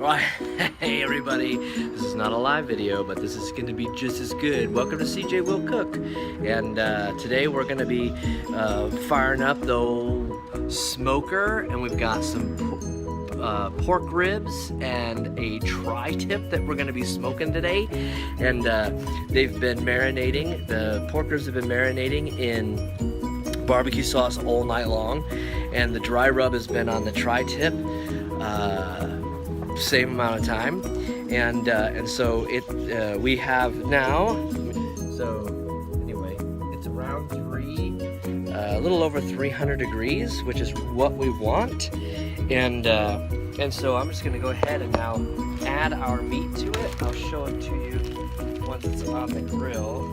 Alright, hey everybody, this is not a live video, but this is going to be just as good. Welcome to cjwill Cook, and today we're going to be firing up the old smoker, and we've got some pork ribs and a tri-tip that we're going to be smoking today. And they've been marinating, the pork ribs have been marinating in barbecue sauce all night long, and the dry rub has been on the tri-tip same amount of time, and so we have now, so anyway, it's around a little over 300 degrees, which is what we want, and so I'm just gonna go ahead and now add our meat to it. I'll show it to you once it's on the grill.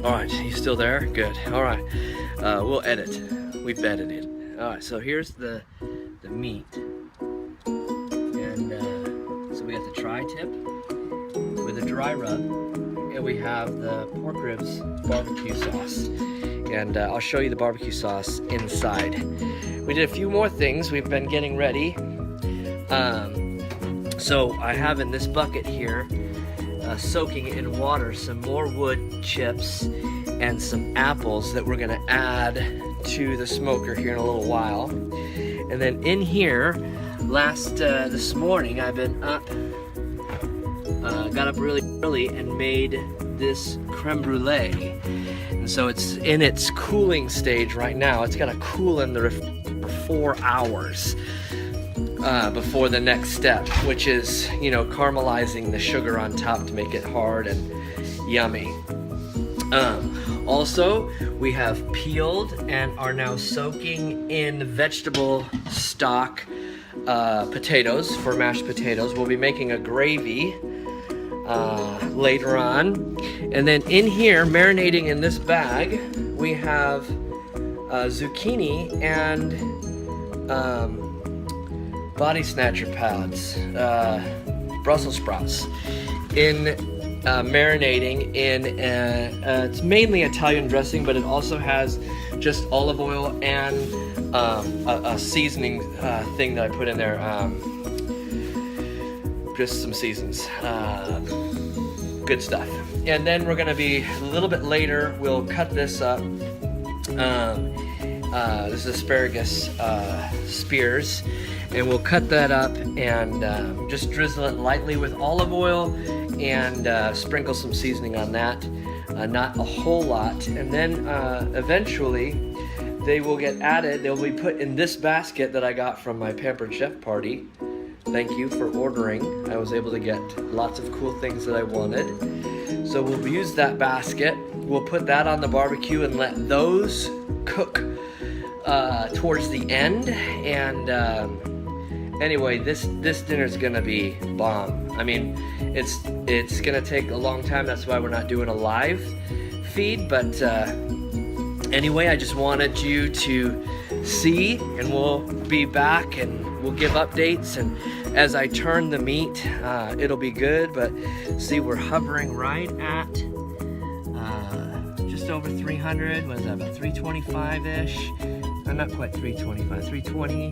All right, you still there? Good. All right, we'll edit. We've edited. All right, so here's the meat, and so we got the tri-tip with a dry rub, and we have the pork ribs barbecue sauce, and I'll show you the barbecue sauce inside. We did a few more things. We've been getting ready, so I have in this bucket here, soaking in water, some more wood chips and some apples that we're gonna add to the smoker here in a little while. And then in here, this morning, I've been up, got up really early and made this creme brulee. And so it's in its cooling stage right now. It's gotta cool in the for 4 hours before the next step, which is, you know, caramelizing the sugar on top to make it hard and yummy. Also, we have peeled and are now soaking in vegetable stock potatoes for mashed potatoes. We'll be making a gravy later on. And then in here, marinating in this bag, we have zucchini and body snatcher pads, Brussels sprouts, in marinating in it's mainly Italian dressing, but it also has just olive oil and a seasoning thing that I put in there, just some seasons, good stuff. And then we're gonna be a little bit later, we'll cut this up. This is asparagus spears, and we'll cut that up and just drizzle it lightly with olive oil and sprinkle some seasoning on that, not a whole lot. And then eventually they will get added, they'll be put in this basket that I got from my Pampered Chef party. Thank you for ordering. I was able to get lots of cool things that I wanted. So we'll use that basket, we'll put that on the barbecue and let those cook towards the end. And anyway, this dinner's gonna be bomb. I mean, it's gonna take a long time. That's why we're not doing a live feed. But anyway, I just wanted you to see, and we'll be back and we'll give updates. And as I turn the meat, it'll be good. But see, we're hovering right at just over 300. What is that? About 325-ish. Not quite 325, 320.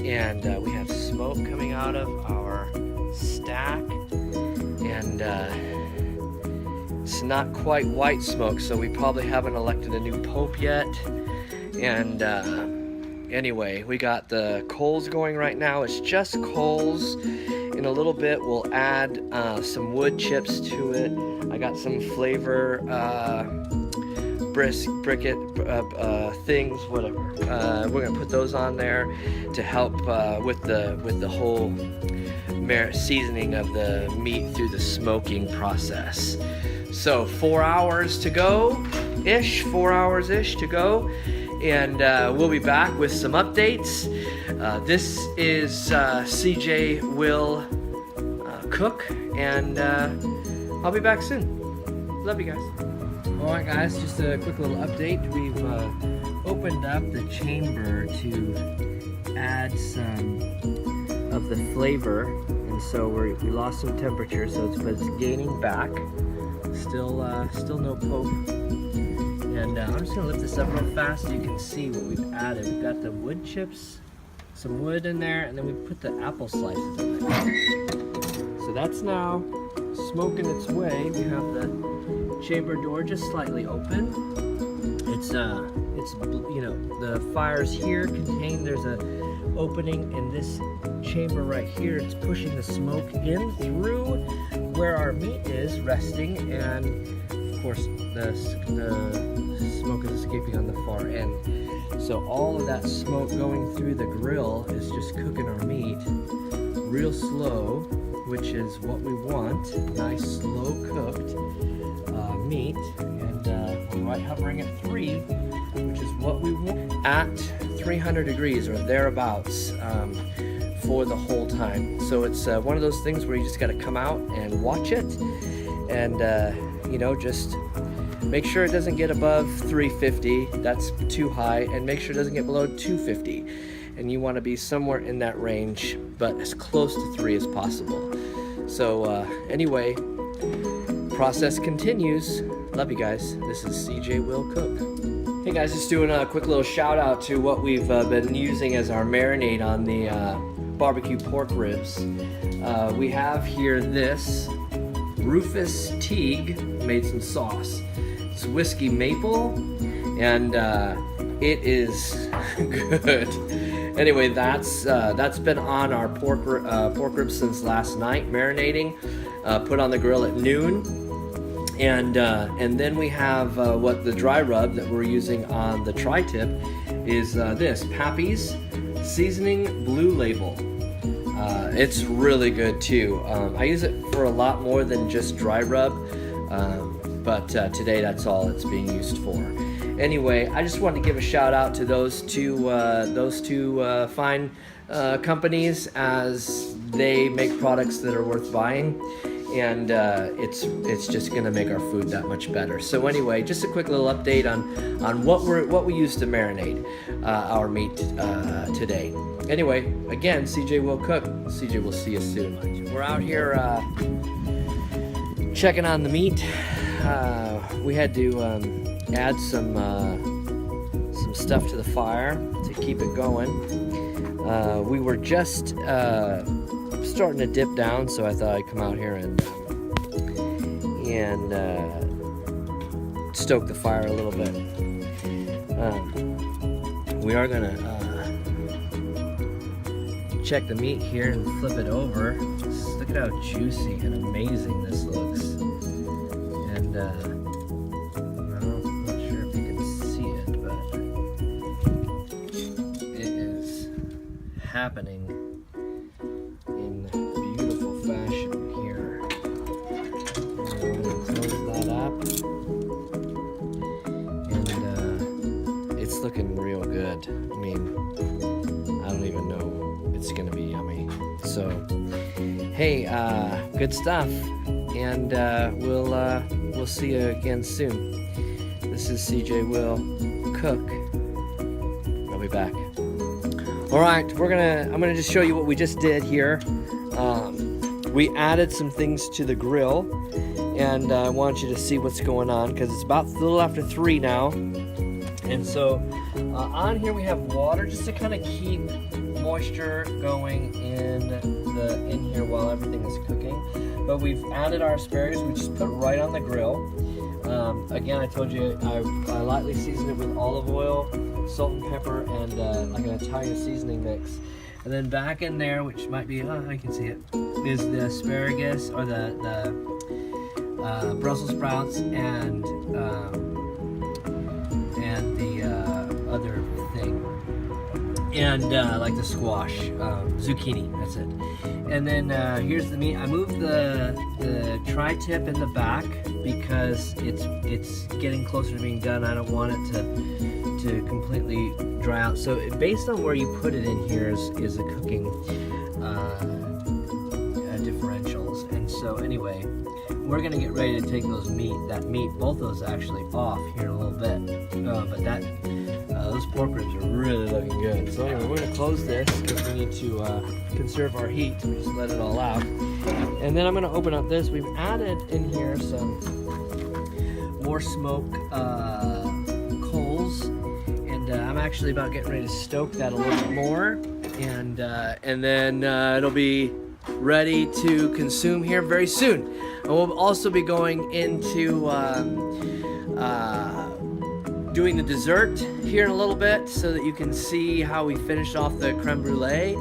And we have smoke coming out of our stack, and it's not quite white smoke, so we probably haven't elected a new pope yet. And anyway, we got the coals going right now. It's just coals. In a little bit we'll add some wood chips to it. I got some flavor briquette things, whatever. We're gonna put those on there to help with the whole seasoning of the meat through the smoking process. So 4 hours to go ish, 4 hours ish to go, and we'll be back with some updates. This is cjwill Cook, and I'll be back soon. Love you guys. Alright guys, just a quick little update. We've opened up the chamber to add some of the flavor, and so we lost some temperature, so it's gaining back. Still no poke. And I'm just gonna lift this up real fast so you can see what we've added. We've got the wood chips some wood in there, and then we put the apple slices in there. So that's now smoking its way. We have the chamber door just slightly open. It's you know, the fire's here contained. There's a opening in this chamber right here. It's pushing the smoke in through where our meat is resting, and of course the smoke is escaping on the far end. So all of that smoke going through the grill is just cooking our meat real slow, which is what we want. Nice slow cooked meat, and we're right hovering at 3, which is what we want at 300 degrees or thereabouts for the whole time. So it's one of those things where you just got to come out and watch it, and you know, just make sure it doesn't get above 350. That's too high, and make sure it doesn't get below 250. And you want to be somewhere in that range, but as close to 3 as possible. So anyway, process continues. Love you guys. This is cjwill Cook. Hey guys, just doing a quick little shout out to what we've been using as our marinade on the barbecue pork ribs. We have here this Rufus Teague made some sauce. It's whiskey maple, and it is good. Anyway, that's been on our pork ribs since last night, marinating. Put on the grill at noon, and then we have what the dry rub that we're using on the tri-tip is this Pappy's Seasoning Blue Label. It's really good too. I use it for a lot more than just dry rub, but today that's all it's being used for. Anyway, I just wanted to give a shout out to those two fine companies, as they make products that are worth buying, and it's just gonna make our food that much better. So anyway, just a quick little update on what we use to marinate our meat today. Anyway, again, CJwill Cook. CJ will see you soon. We're out here checking on the meat. We had to add some stuff to the fire to keep it going. We were just starting to dip down, so I thought I'd come out here and stoke the fire a little bit. We are gonna check the meat here and flip it over. Just look at how juicy and amazing this looks. And I'm not sure if you can see it, but it is happening in beautiful fashion here. I'm going to close that up, and it's looking real good. I mean, I don't even know. It's gonna be yummy. So, hey, good stuff, and we'll see you again soon. This is cjwill Cook. I'll be back. All right, I'm gonna just show you what we just did here. We added some things to the grill, and I want you to see what's going on, because it's about a little after 3 now. And so on here we have water just to kind of keep moisture going in here while everything is cooking. But we've added our asparagus. We just put it right on the grill. Again, I told you I lightly seasoned it with olive oil, salt and pepper, and like an Italian seasoning mix. And then back in there, which might be, I can see it, is the asparagus, or the Brussels sprouts, and the other thing, and like the squash, zucchini, that's it. And then here's the meat. I moved the tri-tip in the back because it's getting closer to being done. I don't want it to completely dry out. So based on where you put it in here is the cooking differentials. And so anyway, we're gonna get ready to take that meat, both those actually, off here in a little bit. But those pork ribs are really looking good. So anyway, we're gonna close this because we need to conserve our heat. We just let it all out. And then I'm gonna open up this. We've added in here some more smoke coals, and I'm actually about getting ready to stoke that a little bit more. and then it'll be ready to consume here very soon. And we'll also be going into doing the dessert here in a little bit so that you can see how we finished off the creme brulee.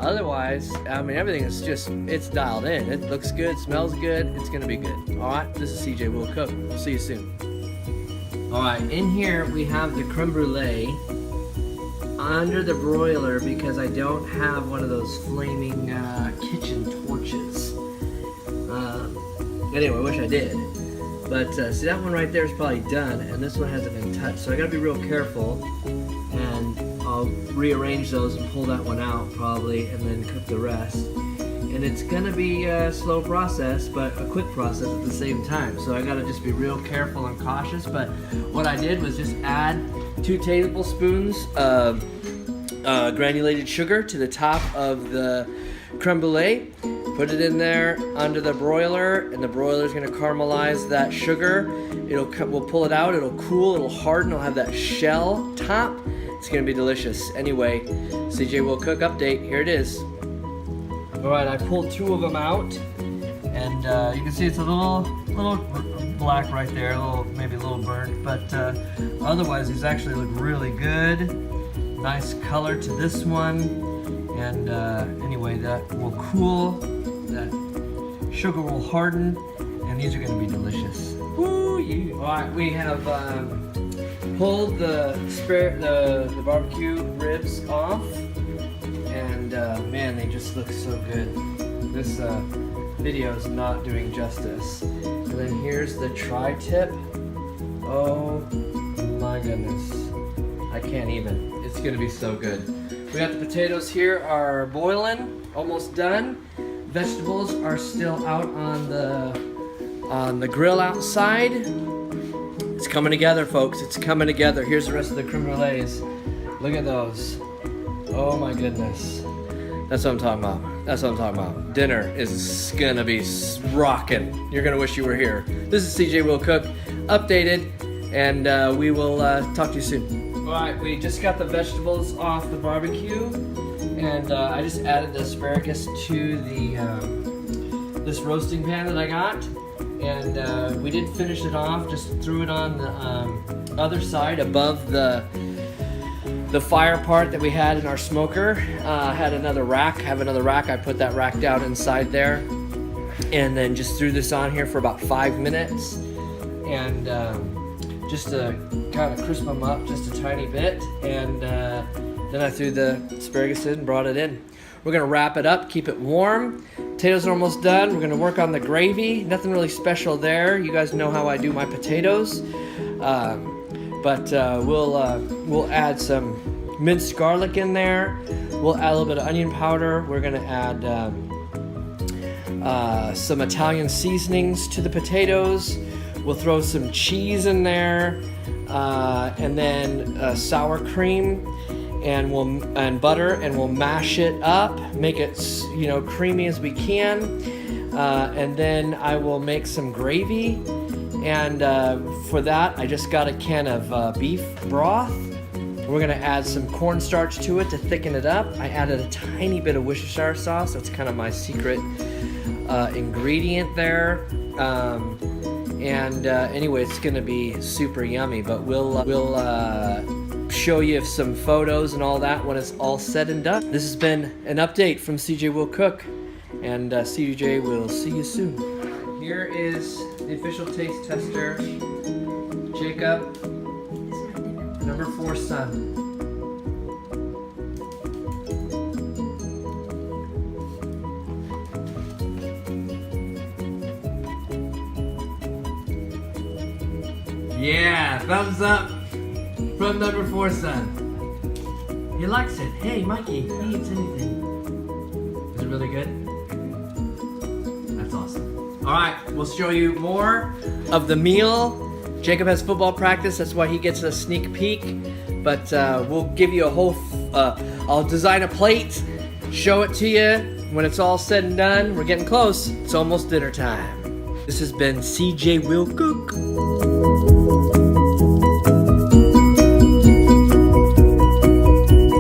Otherwise, I mean, everything is it's dialed in. It looks good, smells good, it's gonna be good. All right, this is cjwill Cook. We'll see you soon. All right, in here we have the creme brulee under the broiler because I don't have one of those flaming kitchen torches. Anyway, I wish I did. But see, that one right there is probably done, and this one hasn't been touched. So I gotta be real careful, and I'll rearrange those and pull that one out probably, and then cook the rest. And it's gonna be a slow process, but a quick process at the same time. So I gotta just be real careful and cautious. But what I did was just add 2 tablespoons of granulated sugar to the top of the creme brulee. Put it in there under the broiler, and the broiler is going to caramelize that sugar. We'll pull it out, it'll cool, it'll harden, it'll have that shell top. It's going to be delicious. Anyway, cjwill Cook update, here it is. Alright, I pulled 2 of them out, and you can see it's a little black right there, maybe a little burnt, but otherwise these actually look really good. Nice color to this one, and anyway, that will cool, that sugar will harden, and these are going to be delicious. Woo! Alright, we have pulled the barbecue ribs off, and man, they just look so good. This video is not doing justice. And then here's the tri-tip. Oh my goodness. I can't even. It's gonna be so good. We got the potatoes here are boiling, almost done. Vegetables are still out on the grill outside. It's coming together, folks. It's coming together. Here's the rest of the creme brulees. Look at those. Oh my goodness. That's what I'm talking about. That's what I'm talking about. Dinner is gonna be rocking. You're gonna wish you were here. This is cjwill Cook, updated, and we will talk to you soon. Alright, we just got the vegetables off the barbecue, and I just added the asparagus to the this roasting pan that I got, and we did finish it off, just threw it on the other side above the fire part that we had in our smoker. Have another rack, I put that rack down inside there, and then just threw this on here for about 5 minutes, and just to kind of crisp them up just a tiny bit, and then I threw the asparagus in and brought it in. We're gonna wrap it up, keep it warm. Potatoes are almost done. We're gonna work on the gravy. Nothing really special there. You guys know how I do my potatoes, but we'll add some minced garlic in there. We'll add a little bit of onion powder. We're gonna add some Italian seasonings to the potatoes. We'll throw some cheese in there, and then sour cream, and butter, and we'll mash it up, make it creamy as we can, and then I will make some gravy. And for that, I just got a can of beef broth. We're gonna add some cornstarch to it to thicken it up. I added a tiny bit of Worcestershire sauce. That's kind of my secret ingredient there. Anyway, it's gonna be super yummy, but we'll show you some photos and all that when it's all said and done. This has been an update from cjwill Cook, and CJ will see you soon. Here is the official taste tester, Jacob, number 4 son. Yeah, thumbs up from number 4 son. He likes it. Hey, Mikey, he eats anything. Is it really good? That's awesome. All right, we'll show you more of the meal. Jacob has football practice, that's why he gets a sneak peek. But we'll give you a whole, I'll design a plate, show it to you. When it's all said and done, we're getting close. It's almost dinner time. This has been cjwill Cook.